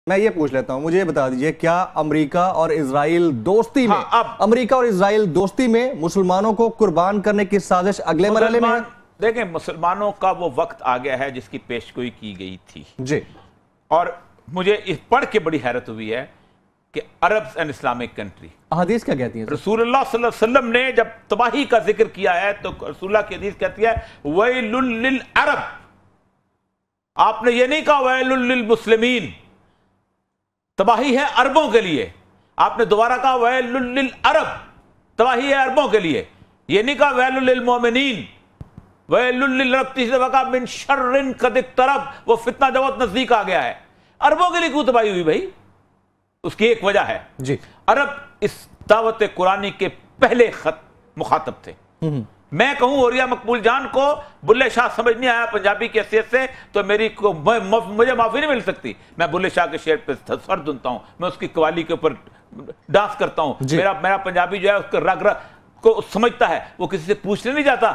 میں یہ پوچھ لیتا ہوں، مجھے یہ بتا دیجئے کیا امریکہ اور اسرائیل دوستی میں امریکہ اور اسرائیل دوستی میں مسلمانوں کو قربان کرنے کی سازش اگلے مرحلے میں ہے؟ دیکھیں مسلمانوں کا وہ وقت آ گیا ہے جس کی پیشگوئی کی گئی تھی جی، اور مجھے اس پڑھ کے بڑی حیرت ہوئی ہے کہ عربز اینڈ اسلامک کنٹری، احادیث کیا کہتی ہیں؟ رسول اللہ صلی اللہ علیہ وسلم نے جب تباہی کا ذکر کیا ہے تو رسول اللہ کی حدیث کہتی ہے وَيْلٌ لِلْعَرَبِ، آپ نے یہ نہیں کہا وَيْلٌ لِلْمُسْلِمِينَ، تباہی ہے عربوں کے لیے، آپ نے دوبارہ کہا وَيْلٌ لِلْعَرَبِ، تباہی ہے عربوں کے لیے، یہ نہیں کہا وَيْلٌ لِلْمُؤْمِنِينَ، وَيْلٌ لِلْعَرَبِ، تیسری دفعہ کہا مِن شَرٍ قَدْ اقْتَرَبَ، وہ فتنہ جو بہت نزدیک آ گیا ہے۔ عربوں کے لیے کیوں تباہی ہوئی بھائی؟ اس کی ایک وجہ ہے، جی، عرب اس دعوت قرآنی کے پہلے مخاطب تھے۔ میں کہوں اوریا مقبول جان کو بلے شاہ سمجھ نہیں آیا پنجابی کی حیثیت سے تو مجھے معافی نہیں مل سکتی۔ میں بلے شاہ کے شعر پہ سر دھنتا ہوں، میں اس کی قوالی کے اوپر ڈانس کرتا ہوں، میرا پنجابی جو ہے اس کے رگ کو سمجھتا ہے، وہ کسی سے پوچھنے نہیں جاتا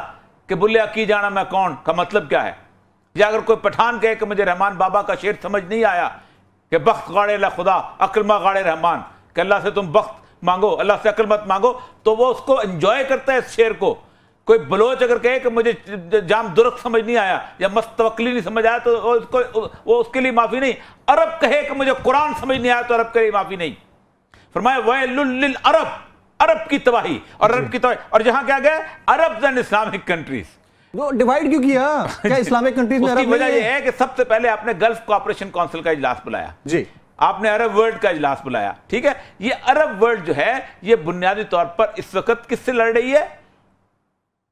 کہ بلے کی جانا میں کون کا مطلب کیا ہے، یا اگر کوئی پٹھان کہے کہ مجھے رحمان بابا کا شعر سمجھ نہیں آیا کہ بخت غاڑے لا خدا عقل ما غاڑے رحمان، کہ اللہ سے تم بخت مانگو اللہ سے عقل مت مانگو، تو وہ اس کو انجوائے کرتا ہے اس شعر کو۔ کوئی بلوچ اگر کہے کہ مجھے جام درخت سمجھ نہیں آیا یا مستوکلی نہیں سمجھ آیا تو وہ اس کے لیے معافی نہیں۔ عرب کہے کہ مجھے قرآن سمجھ نہیں آیا تو عرب کے لیے معافی نہیں۔ فرمایا وَيْلٌ لِلْعَرَبِ، عرب کی تباہی، اور عرب کی تباہی، اور جہاں کیا گیا عربز اینڈ اسلامک کنٹریز، وہ ڈیوائیڈ کیوں کیا؟ کیا اسلامک کنٹریز میں اس عرب کی وجہ یہ ہے کہ سب سے پہلے آپ نے گلف کوآپریشن کونسل کا اجلاس بلایا، جی، آپ نے عرب ورلڈ کا اجلاس بلایا، ٹھیک ہے؟ یہ عرب ورلڈ جو ہے یہ بنیادی طور پر اس وقت کس سے لڑ رہی ہے؟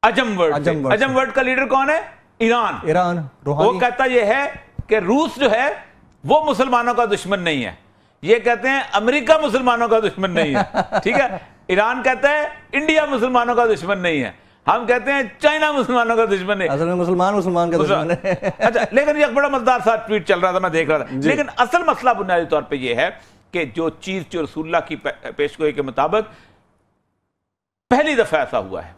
عجم ورلڈ۔ عجم ورلڈ کا لیڈر کون ہے؟ ایران۔ وہ کہتا یہ ہے کہ روس جو ہے وہ مسلمانوں کا دشمن نہیں ہے، یہ کہتے ہیں امریکہ مسلمانوں کا دشمن نہیں ہے، ٹھیک ہے؟ ایران کہتا ہے انڈیا مسلمانوں کا دشمن نہیں ہے، ہم کہتے ہیں چائنا مسلمانوں کا دشمن ہے، اصل میں مسلمان کا دشمن ہے۔ اچھا، لیکن یہ بڑا مزدار سا ٹویٹ چل رہا تھا، میں دیکھ رہا تھا، لیکن اصل مسئلہ بنیادی طور پہ یہ ہے کہ جو چیز جو رسول اللہ کی پیشگوئی کے مطابق پہلی دفعہ ایسا ہوا ہے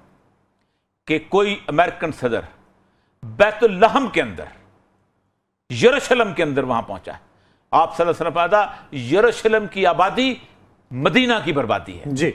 کہ کوئی امریکن صدر بیت اللحم کے اندر، یروشلم کے اندر وہاں پہنچا ہے۔ آپ صلی اللہ علیہ وسلم فرمایا یروشلم کی آبادی مدینہ کی بربادی ہے، جی،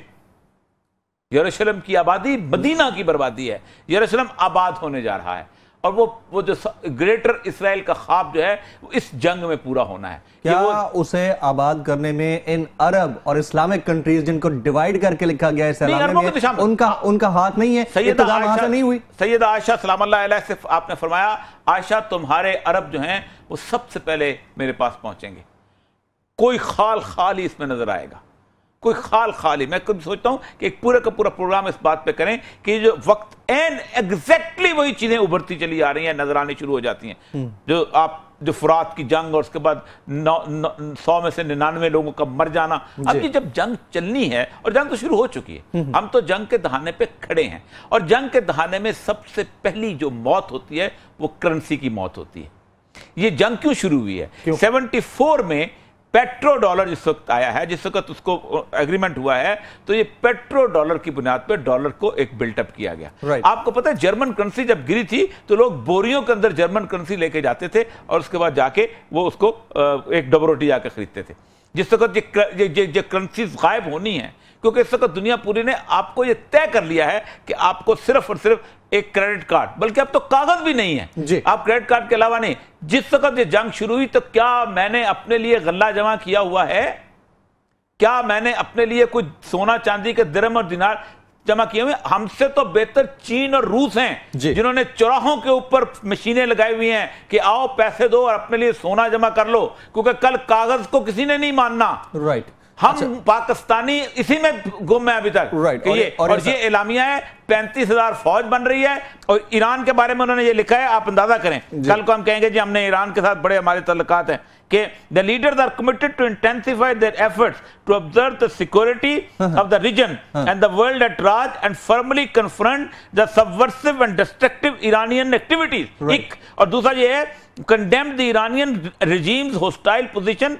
یروشلم کی آبادی مدینہ کی بربادی ہے، یروشلم آباد ہونے جا رہا ہے، اور وہ جو گریٹر اسرائیل کا خواب جو ہے وہ اس جنگ میں پورا ہونا ہے۔ کیا اسے آباد کرنے میں ان عرب اور اسلامک کنٹریز جن کو ڈیوائیڈ کر کے لکھا گیا ہے اعلامیہ میں ان کا ہاتھ نہیں ہے؟ ابتدا وہاں سے نہیں ہوئی؟ سیدہ عائشہ سلام اللہ علیہ سے آپ نے فرمایا عائشہ تمہارے عرب جو ہیں وہ سب سے پہلے میرے پاس پہنچیں گے، کوئی خال ہی اس میں نظر آئے گا، کوئی خال ہی۔ میں کبھی سوچتا ہوں کہ ایک پورا کا پورا پروگرام اس بات پہ کریں کہ جو وقت ایگزیکٹلی وہی چیزیں ابھرتی چلی آ رہی ہیں، نظر آنی شروع ہو جاتی ہیں، جو فرات کی جنگ اور اس کے بعد 100 میں سے 99 لوگوں کا مر جانا۔ اب یہ جب جنگ چلنی ہے، اور جنگ تو شروع ہو چکی ہے، ہم تو جنگ کے دہانے پہ کھڑے ہیں، اور جنگ کے دہانے میں سب سے پہلی جو موت ہوتی ہے وہ کرنسی کی موت ہوتی ہے۔ یہ جنگ کیوں شروع ہوئی ہے؟ 74 میں پیٹرو ڈالر جس وقت آیا ہے، جس وقت اس کو ایگریمنٹ ہوا ہے، تو یہ پیٹرو ڈالر کی بنیاد پہ ڈالر کو ایک بلٹ اپ کیا گیا۔ آپ کو پتہ ہے جرمن کرنسی جب گری تھی تو لوگ بوریوں کے اندر جرمن کرنسی لے کے جاتے تھے اور اس کے بعد جا کے وہ اس کو ایک ڈبل روٹی جا کے خریدتے تھے۔ جس وقت یہ کرنسیز غائب ہونی ہیں، کیونکہ اس وقت دنیا پوری نے آپ کو یہ طے کر لیا ہے کہ آپ کو صرف اور صرف ایک کریڈٹ کارڈ، بلکہ اب تو کاغذ بھی نہیں ہے، آپ کریڈٹ کارڈ کے علاوہ نہیں۔ جس وقت یہ جنگ شروع ہوئی تو کیا میں نے اپنے لیے غلہ جمع کیا ہوا ہے؟ کیا میں نے اپنے لیے کوئی سونا چاندی کے درہم اور دینار جمع کیے ہوئے؟ ہم سے تو بہتر چین اور روس ہیں جنہوں نے چوراہوں کے اوپر مشینیں لگائی ہوئی ہیں کہ آؤ پیسے دو اور اپنے لیے سونا جمع کر لو، کیونکہ کل کاغذ کو کسی نے نہیں ماننا۔ ہم پاکستانی اسی میں گم ہیں ابھی تک، اور یہ اعلامیہ ہے 35,000 فوج بن رہی ہے، اور ایران کے بارے میں انہوں نے یہ لکھا ہے، آپ اندازہ کریں کل کو ہم کہیں گے جی ہم نے ایران کے ساتھ بڑے ہمارے تعلقات ہیں، کہ the leaders are committed to intensify their efforts to observe the security of the region and the world at large and firmly confront the subversive and destructive Iranian activities۔ اور دوسرا یہ ہے condemned the Iranian regime's hostile position